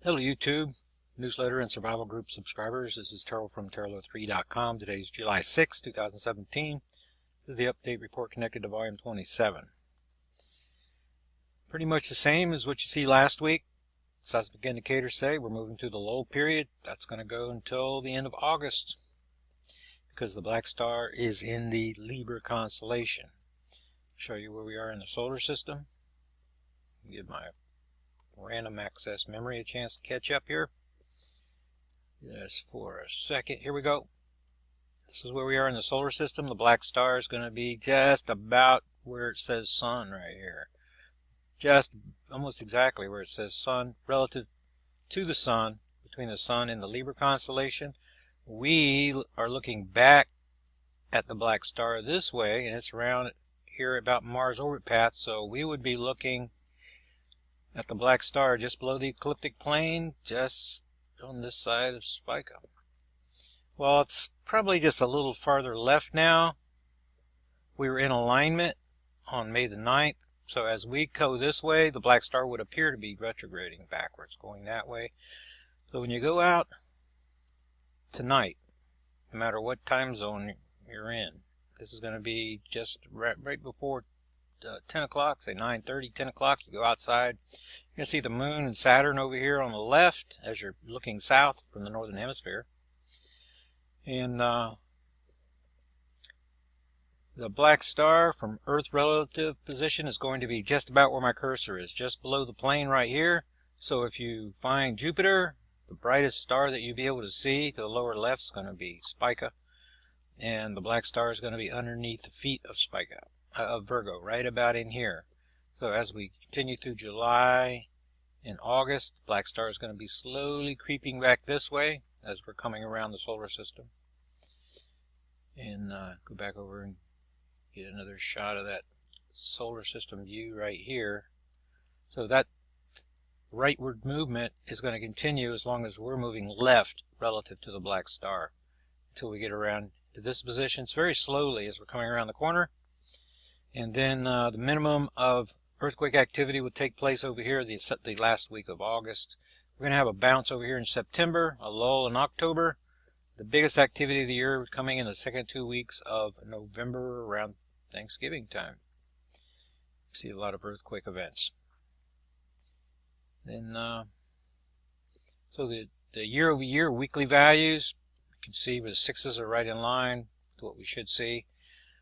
Hello YouTube, newsletter and survival group subscribers. This is Terrell from Terrell3.com. Today is July 6, 2017. This is the update report connected to volume 27. Pretty much the same as what you see last week. Seismic indicators say we're moving through the lull period. That's going to go until the end of August because the black star is in the Libra constellation. I'll show you where we are in the solar system. Give my random access memory a chance to catch up here. Just for a second. Here we go. This is where we are in the solar system. The black star is going to be just about where it says sun right here. Just almost exactly where it says sun relative to the sun, between the sun and the Libra constellation. We are looking back at the black star this way, and it's around here about Mars orbit path, so we would be looking at the black star just below the ecliptic plane, just on this side of Spica. Well, it's probably just a little farther left now. We were in alignment on May the 9th, so as we go this way, the black star would appear to be retrograding backwards, going that way. So when you go out tonight, no matter what time zone you're in, this is going to be just right before 10 o'clock, say 9:30, 10 o'clock, you go outside. You're going to see the moon and Saturn over here on the left as you're looking south from the northern hemisphere. And the black star from Earth relative position is going to be just about where my cursor is, just below the plane right here. So if you find Jupiter, the brightest star that you'll be able to see to the lower left is going to be Spica. And the black star is going to be underneath the feet of Spica. Of Virgo, right about in here. So as we continue through July and August, the black star is going to be slowly creeping back this way as we're coming around the solar system. And go back over and get another shot of that solar system view right here. So that rightward movement is going to continue as long as we're moving left relative to the black star until we get around to this position. It's very slowly as we're coming around the corner. And then the minimum of earthquake activity would take place over here the last week of August. We're going to have a bounce over here in September, a lull in October. The biggest activity of the year coming in the second 2 weeks of November around Thanksgiving time. See a lot of earthquake events. Then, so the year-over-year weekly values, you can see where the sixes are right in line with what we should see.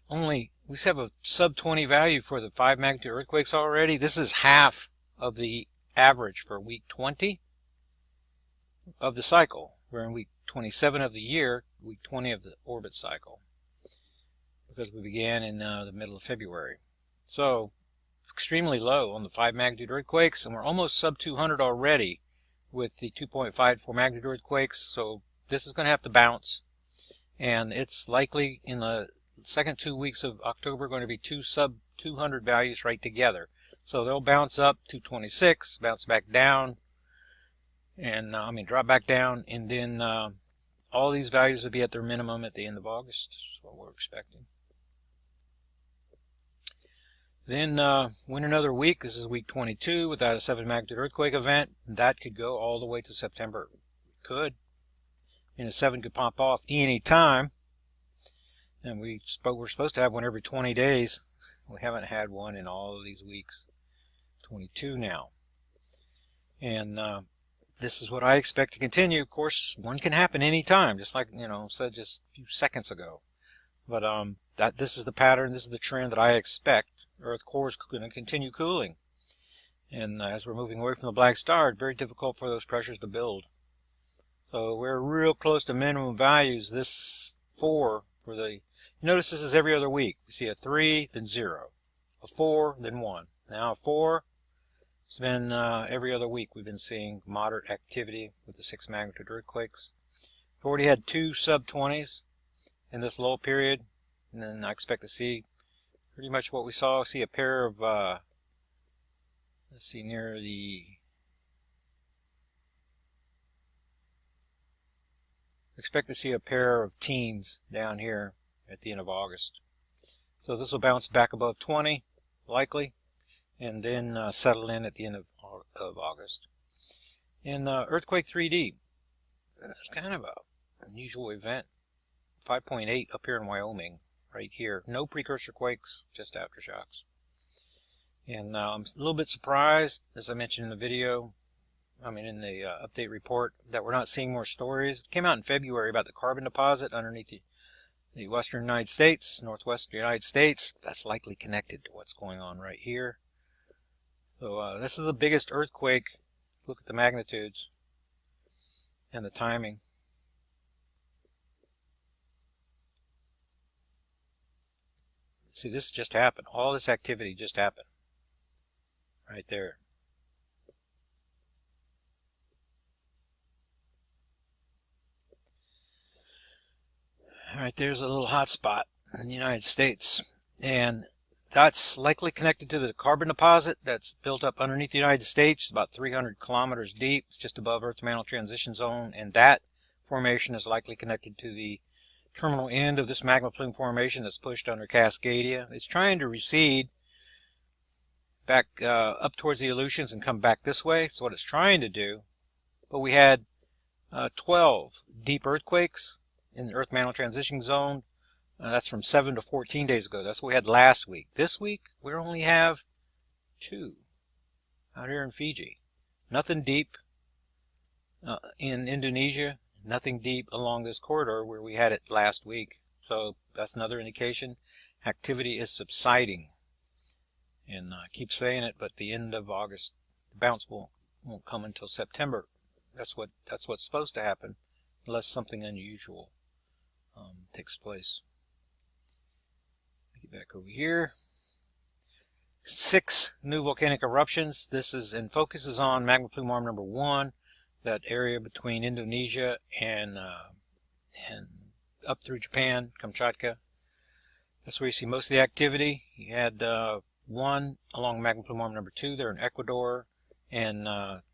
We have a sub 20 value for the 5 magnitude earthquakes already. This is half of the average for week 20 of the cycle. We're in week 27 of the year, week 20 of the orbit cycle, because we began in the middle of February. So extremely low on the 5 magnitude earthquakes, and we're almost sub 200 already with the 2.54 magnitude earthquakes. So this is going to have to bounce, and it's likely in the second 2 weeks of October going to be two sub 200 values right together. So they'll bounce up to 26, bounce back down, and drop back down, and then all these values will be at their minimum at the end of August. That's what we're expecting. Then went another week. This is week 22 without a 7 magnitude earthquake event. That could go all the way to September. It could. And a 7 could pop off any time. And we're supposed to have one every 20 days. We haven't had one in all of these weeks. 22 now. And this is what I expect to continue. Of course, one can happen any time, just like, said just a few seconds ago. But this is the pattern, this is the trend that I expect. Earth core is going to continue cooling. And as we're moving away from the black star, it's very difficult for those pressures to build. So we're real close to minimum values. This 4 for the... Notice this is every other week. We see a 3, then 0. A 4, then 1. Now a 4. It's been every other week we've been seeing moderate activity with the 6 magnitude earthquakes. We've already had 2 sub 20s in this lull period. And then I expect to see pretty much what we saw. See a pair of, let's see, near the... Expect to see a pair of teens down here at the end of August. So this will bounce back above 20, likely, and then settle in at the end of August. In earthquake 3D, it's kind of an unusual event. 5.8 up here in Wyoming, right here. No precursor quakes, just aftershocks. And I'm a little bit surprised, as I mentioned in the video, in the update report, that we're not seeing more stories. It came out in February about the carbon deposit underneath the western United States, northwestern United States. That's likely connected to what's going on right here. So this is the biggest earthquake. Look at the magnitudes and the timing. See, this just happened. All this activity just happened. Right there. Alright, there's a little hot spot in the United States. And that's likely connected to the carbon deposit that's built up underneath the United States, about 300 kilometers deep. It's just above Earth-Mantle Transition Zone. And that formation is likely connected to the terminal end of this magma plume formation that's pushed under Cascadia. It's trying to recede back up towards the Aleutians and come back this way. That's what it's trying to do. But we had 12 deep earthquakes in the Earth-Mantle Transition Zone. That's from 7 to 14 days ago. That's what we had last week. This week, we only have 2 out here in Fiji. Nothing deep in Indonesia. Nothing deep along this corridor where we had it last week. So that's another indication. Activity is subsiding. And I keep saying it, but the end of August, the bounce won't come until September. That's what's supposed to happen, unless something unusual takes place. Get back over here. 6 new volcanic eruptions. This is and focuses on magma plume arm number 1, that area between Indonesia and up through Japan, Kamchatka. That's where you see most of the activity. You had one along magma plume arm number 2 there in Ecuador, and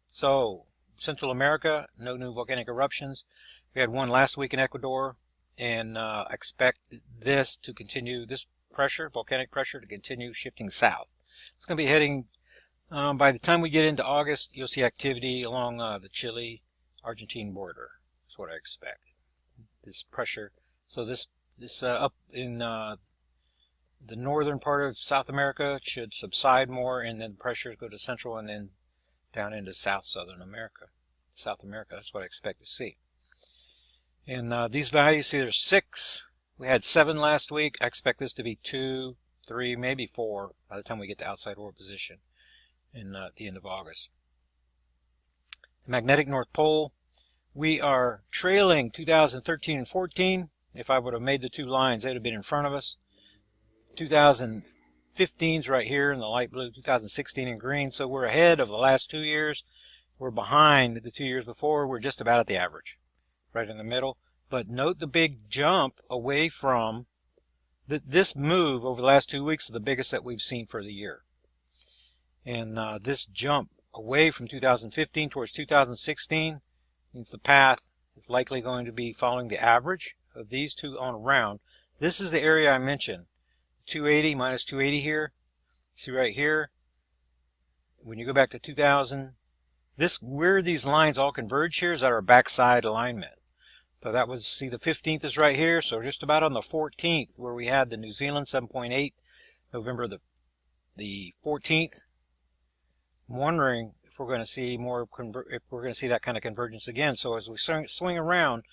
so Central America, no new volcanic eruptions. We had one last week in Ecuador, and I expect this to continue, this pressure, volcanic pressure, to continue shifting south. It's going to be heading, by the time we get into August, you'll see activity along the Chile-Argentine border. That's what I expect. This pressure, so this up in the northern part of South America should subside more, and then pressures go to Central and then down into Southern America. South America, that's what I expect to see. And these values, see there's 6. We had 7 last week. I expect this to be 2, 3, maybe 4 by the time we get to outside orb position in the end of August. The magnetic North Pole, we are trailing 2013 and 14. If I would have made the 2 lines, they would have been in front of us. 2015's right here in the light blue, 2016 in green. So we're ahead of the last 2 years. We're behind the 2 years before. We're just about at the average, right in the middle. But note the big jump away from this move over the last 2 weeks is the biggest that we've seen for the year. And this jump away from 2015 towards 2016 means the path is likely going to be following the average of these 2 on around. This is the area I mentioned, 280 minus 280 here. See right here, when you go back to 2000, where these lines all converge here is at our backside alignment. So that was, see, the 15th is right here, so just about on the 14th where we had the New Zealand 7.8, November the 14th. I'm wondering if we're going to see if we're going to see that kind of convergence again. So as we swing around,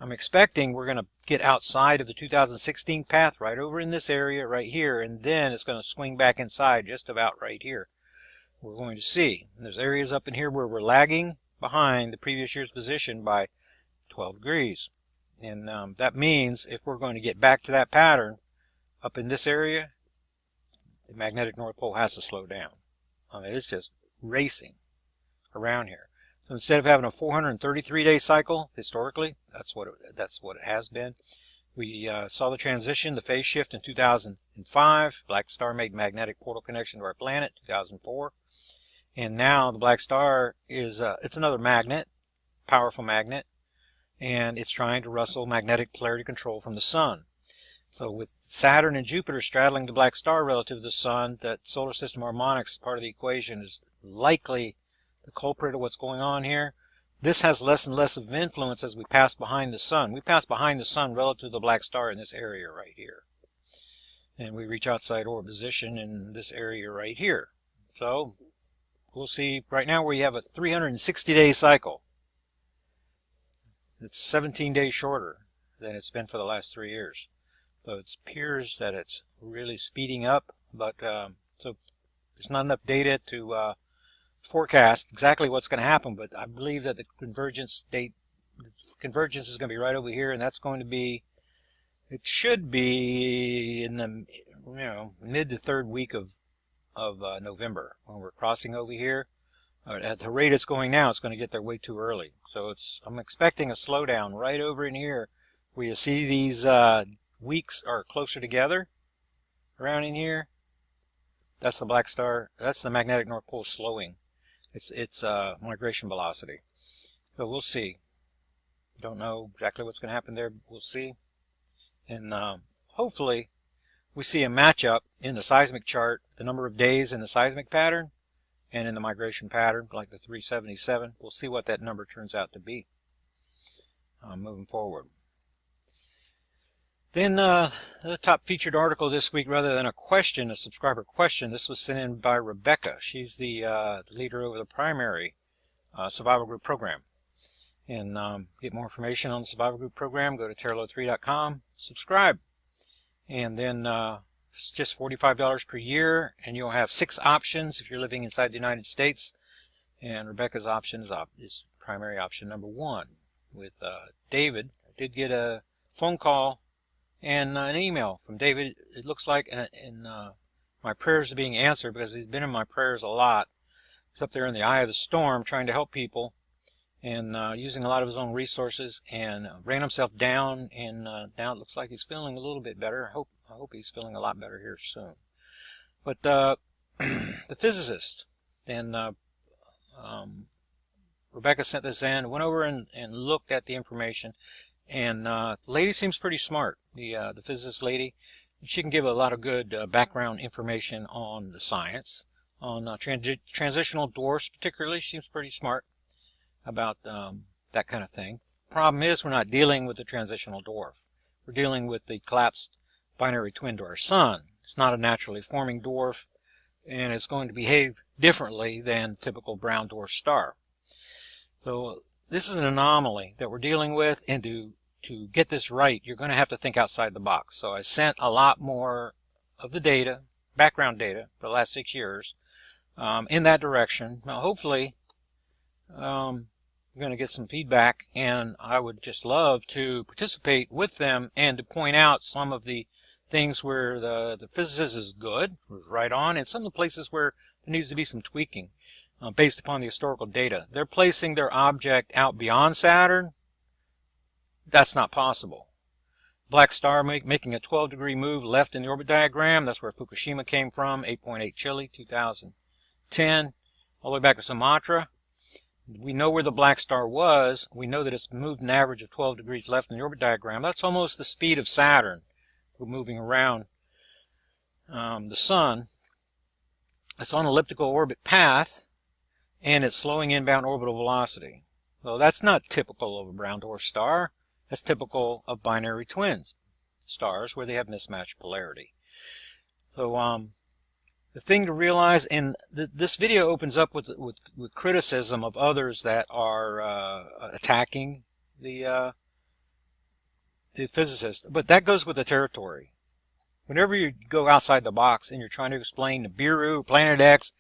I'm expecting we're going to get outside of the 2016 path right over in this area right here, and then it's going to swing back inside just about right here. We're going to see. And there's areas up in here where we're lagging behind the previous year's position by 12 degrees. And that means if we're going to get back to that pattern up in this area, the magnetic North Pole has to slow down. It's just racing around here. So instead of having a 433-day cycle, historically, that's what it has been. We saw the transition, the phase shift in 2005. Black star made magnetic portal connection to our planet, 2004. And now the black star is it's another magnet, powerful magnet, and it's trying to wrestle magnetic polarity control from the sun. So with Saturn and Jupiter straddling the black star relative to the sun, that solar system harmonics part of the equation is likely the culprit of what's going on here. this has less and less of an influence as we pass behind the sun. We pass behind the sun relative to the black star in this area right here. And we reach outside orbit position in this area right here. So we'll see right now we have a 360-day cycle. It's 17 days shorter than it's been for the last 3 years. So it appears that it's really speeding up, but so there's not enough data to forecast exactly what's going to happen, but I believe that the convergence is going to be right over here, and that's going to be, it should be in the mid to third week of November when we're crossing over here. At the rate it's going now, it's going to get there way too early. So I'm expecting a slowdown right over in here where you see these weeks are closer together around in here. That's the black star. That's the magnetic North Pole slowing. It's migration velocity. So we'll see. Don't know exactly what's going to happen there, but we'll see. And hopefully we see a matchup in the seismic chart, the number of days in the seismic pattern and in the migration pattern, like the 377. We'll see what that number turns out to be moving forward. Then the top featured article this week, rather than a question, a subscriber question, this was sent in by Rebecca. She's the leader over the primary survival group program. And get more information on the survival group program, go to terralo3.com, subscribe. And then it's just $45 per year, and you'll have 6 options if you're living inside the United States. And Rebecca's option is primary option number 1 with David. I did get a phone call and an email from David. It looks like, and my prayers are being answered because he's been in my prayers a lot. He's up there in the eye of the storm trying to help people and using a lot of his own resources, and ran himself down, and now it looks like he's feeling a little bit better. I hope he's feeling a lot better here soon. But the physicist, and Rebecca sent this in, went over and looked at the information, and the lady seems pretty smart, the physicist lady. She can give a lot of good background information on the science, on transitional dwarfs particularly. She seems pretty smart about that kind of thing. Problem is, we're not dealing with the transitional dwarf. We're dealing with the collapsed binary twin to our sun. It's not a naturally forming dwarf, and it's going to behave differently than typical brown dwarf star. So this is an anomaly that we're dealing with, and to get this right, you're going to have to think outside the box. So I sent a lot more of the data, background data, for the last 6 years in that direction. Now, hopefully, I'm going to get some feedback, and I would just love to participate with them and to point out some of the things where the physicist is good, right on, and some of the places where there needs to be some tweaking based upon the historical data. They're placing their object out beyond Saturn. That's not possible. Black star making a 12-degree move left in the orbit diagram. That's where Fukushima came from, 8.8 Chile, 2010, all the way back to Sumatra. We know where the black star was. We know that it's moved an average of 12 degrees left in the orbit diagram. That's almost the speed of Saturn. We're moving around the sun. It's on an elliptical orbit path, and it's slowing inbound orbital velocity. So that's not typical of a brown dwarf star. That's typical of binary twins, stars where they have mismatched polarity. So the thing to realize, and this video opens up with criticism of others that are attacking the physicist, but that goes with the territory. Whenever you go outside the box and you're trying to explain the Nibiru, Planet X,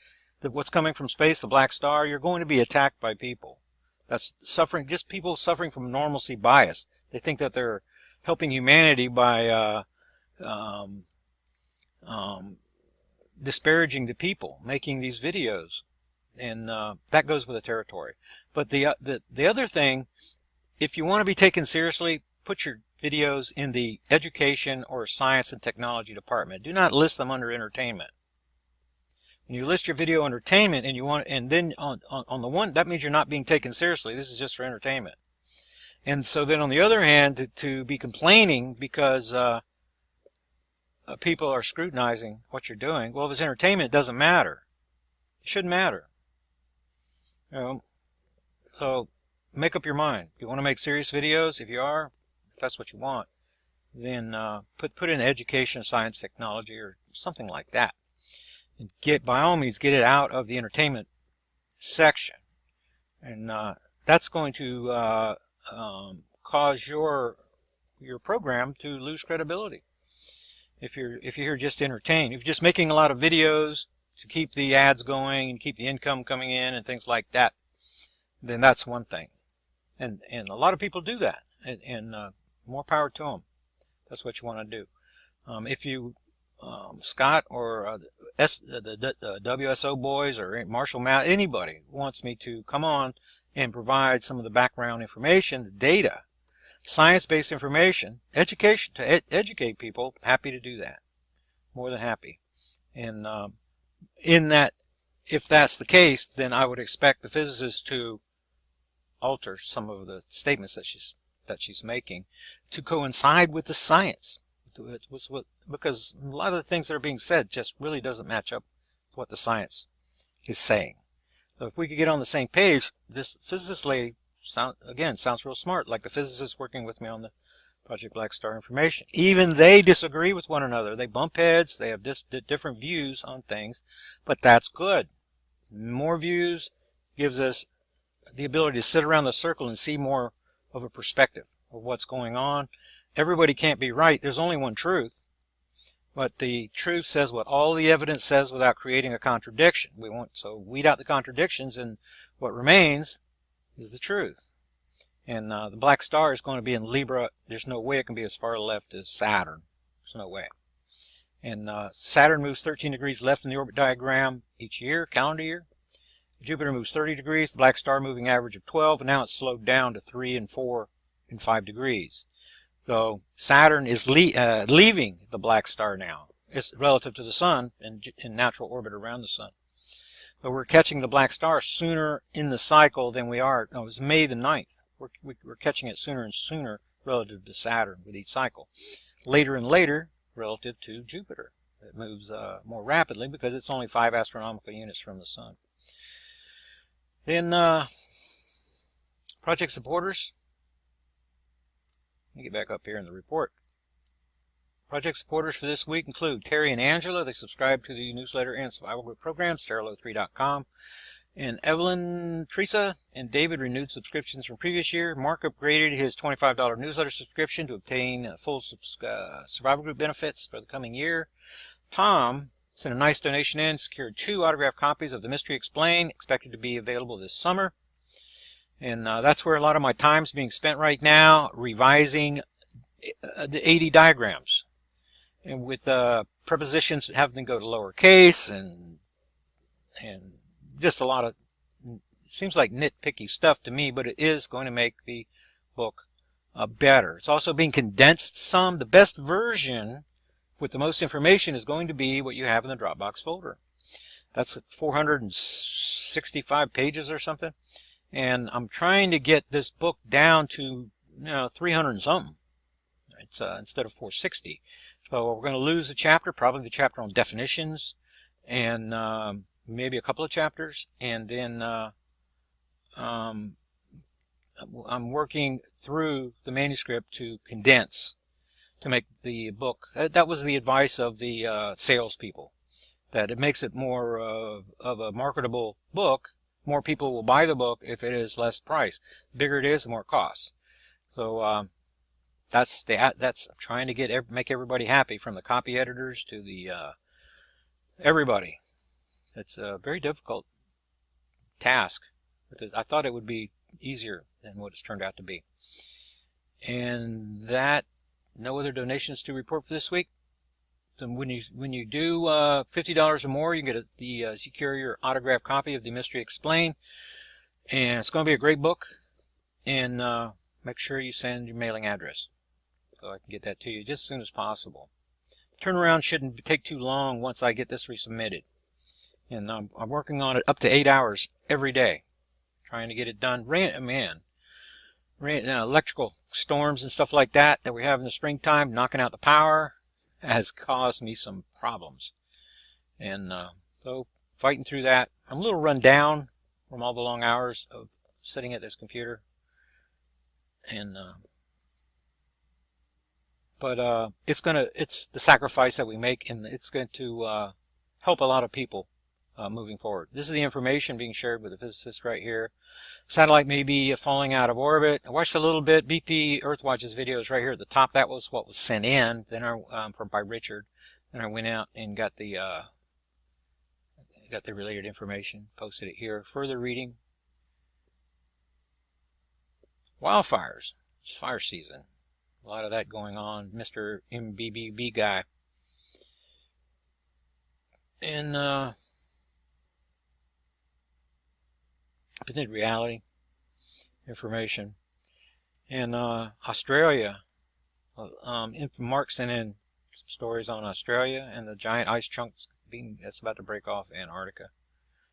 what's coming from space, the black star, you're going to be attacked by people. That's suffering, just people suffering from normalcy bias. They think that they're helping humanity by disparaging the people making these videos, and that goes with the territory. But the other thing, if you want to be taken seriously, put your videos in the education or science and technology department. Do not list them under entertainment. When you list your video entertainment and you want, and then on the one, that means you're not being taken seriously. This is just for entertainment. And so then on the other hand, to be complaining because people are scrutinizing what you're doing, well, if it's entertainment, it doesn't matter. It shouldn't matter. So make up your mind. You want to make serious videos? If that's what you want, then put in education, science, technology, or something like that. And by all means, get it out of the entertainment section. And that's going to cause your program to lose credibility. If you're here just to entertain, if you're just making a lot of videos to keep the ads going and keep the income coming in and things like that, then that's one thing. And a lot of people do that, and more power to them. That's what you want to do. If you Scott or the W.S.O. boys or Marshall Matt, anybody wants me to come on and provide some of the background information, the data, science-based information, education, to educate people, happy to do that. More than happy. And in that, if that's the case, then I would expect the physicist to alter some of the statements that she's making to coincide with the science. Because a lot of the things that are being said just really doesn't match up with what the science is saying. So if we could get on the same page, this physicist lady sounds real smart, like the physicist working with me on the Project Black Star information. Even they disagree with one another. They bump heads. They have different views on things, but that's good. More views gives us the ability to sit around the circle and see more of a perspective of what's going on. Everybody can't be right. There's only one truth. But the truth says what all the evidence says without creating a contradiction. We want to weed out the contradictions, and what remains is the truth. And the black star is going to be in Libra. There's no way it can be as far left as Saturn. There's no way. And Saturn moves 13 degrees left in the orbit diagram each year, calendar year. Jupiter moves 30 degrees, the black star moving average of 12, and now it's slowed down to 3 and 4 and 5 degrees. So Saturn is leaving the black star now. It's relative to the sun in natural orbit around the sun. But we're catching the black star sooner in the cycle than we are. No, it was May the 9th. We're catching it sooner and sooner relative to Saturn with each cycle. Later and later relative to Jupiter. It moves more rapidly because it's only 5 astronomical units from the sun. Then project supporters. Let me get back up here in the report. Project supporters for this week include Terry and Angela. They subscribe to the newsletter and survival group program, sterilo3.com. And Evelyn, Teresa, and David renewed subscriptions from previous year. Mark upgraded his $25 newsletter subscription to obtain full survival group benefits for the coming year. Tom sent a nice donation in, secured 2 autographed copies of The Mystery Explained, expected to be available this summer. And that's where a lot of my time's being spent right now, revising the 80 diagrams. And with prepositions having to go to lowercase and just a lot of, it seems like nitpicky stuff to me, but it is going to make the book better. It's also being condensed some. The best version with the most information is going to be what you have in the Dropbox folder. That's 465 pages or something. And I'm trying to get this book down to 300 and something. It's instead of 460. So we're going to lose a chapter, probably the chapter on definitions, and maybe a couple of chapters. And then I'm working through the manuscript to condense, to make the book. That was the advice of the salespeople, that it makes it more of a marketable book. More people will buy the book if it is less price. The bigger it is, the more it costs. So that's trying to make everybody happy, from the copy editors to the everybody. It's a very difficult task. I thought it would be easier than what it's turned out to be. And that, no other donations to report for this week. So when you do $50 or more, you get secure your autographed copy of The Mystery Explained, and it's going to be a great book. And make sure you send your mailing address so I can get that to you just as soon as possible. Turnaround shouldn't take too long once I get this resubmitted, and I'm working on it up to 8 hours every day, trying to get it done. Electrical storms and stuff like that we have in the springtime, knocking out the power, has caused me some problems. And so fighting through that. I'm a little run down from all the long hours of sitting at this computer. And but it's the sacrifice that we make, and it's going to help a lot of people moving forward. This is the information being shared with the physicist right here. Satellite may be falling out of orbit. I watched a little bit. BP Earthwatch's videos right here at the top. That was what was sent in. Then by Richard. Then I went out and got the related information. Posted it here. Further reading. Wildfires. It's fire season. A lot of that going on. Mr. MBBB guy. And Updated reality information. In Australia, Mark sent in some stories on Australia and the giant ice chunks that's about to break off Antarctica.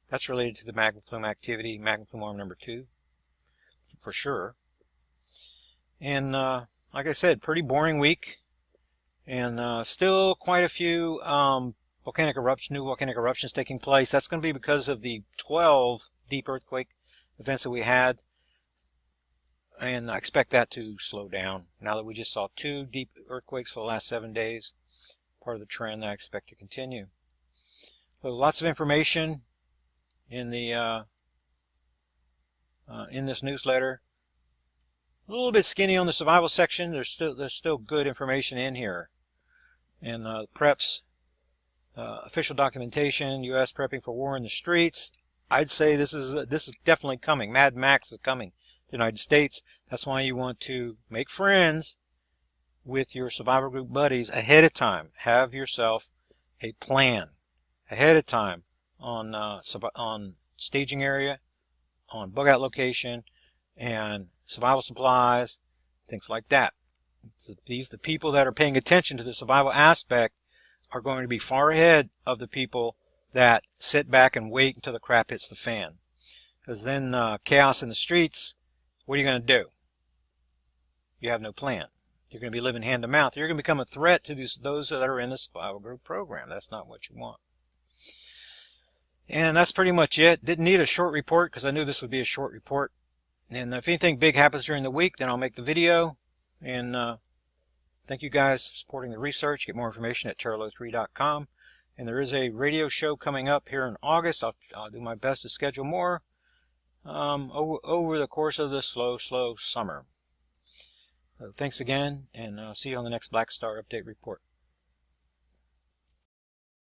That's related to the magma plume activity, magma plume arm number 2, for sure. And like I said, pretty boring week, and still quite a few new volcanic eruptions taking place. That's going to be because of the 12 deep earthquake events that we had, and I expect that to slow down now that we just saw 2 deep earthquakes for the last 7 days. Part of the trend that I expect to continue. So lots of information in the in this newsletter. A little bit skinny on the survival section. There's still good information in here, and preps, official documentation, U.S. prepping for war in the streets. I'd say this is definitely coming. Mad Max is coming to the United States. That's why you want to make friends with your survival group buddies ahead of time. Have yourself a plan ahead of time on staging area, on bug out location, and survival supplies, things like that. The people that are paying attention to the survival aspect are going to be far ahead of the people that sit back and wait until the crap hits the fan. Because then chaos in the streets, what are you going to do? You have no plan. You're going to be living hand to mouth. You're going to become a threat to those that are in the survival group program. That's not what you want. And that's pretty much it. Didn't need a short report because I knew this would be a short report. And if anything big happens during the week, then I'll make the video. And thank you guys for supporting the research. Get more information at terralo3.com. And there is a radio show coming up here in August. I'll do my best to schedule more over the course of the slow summer. So thanks again, and see you on the next Black Star Update report.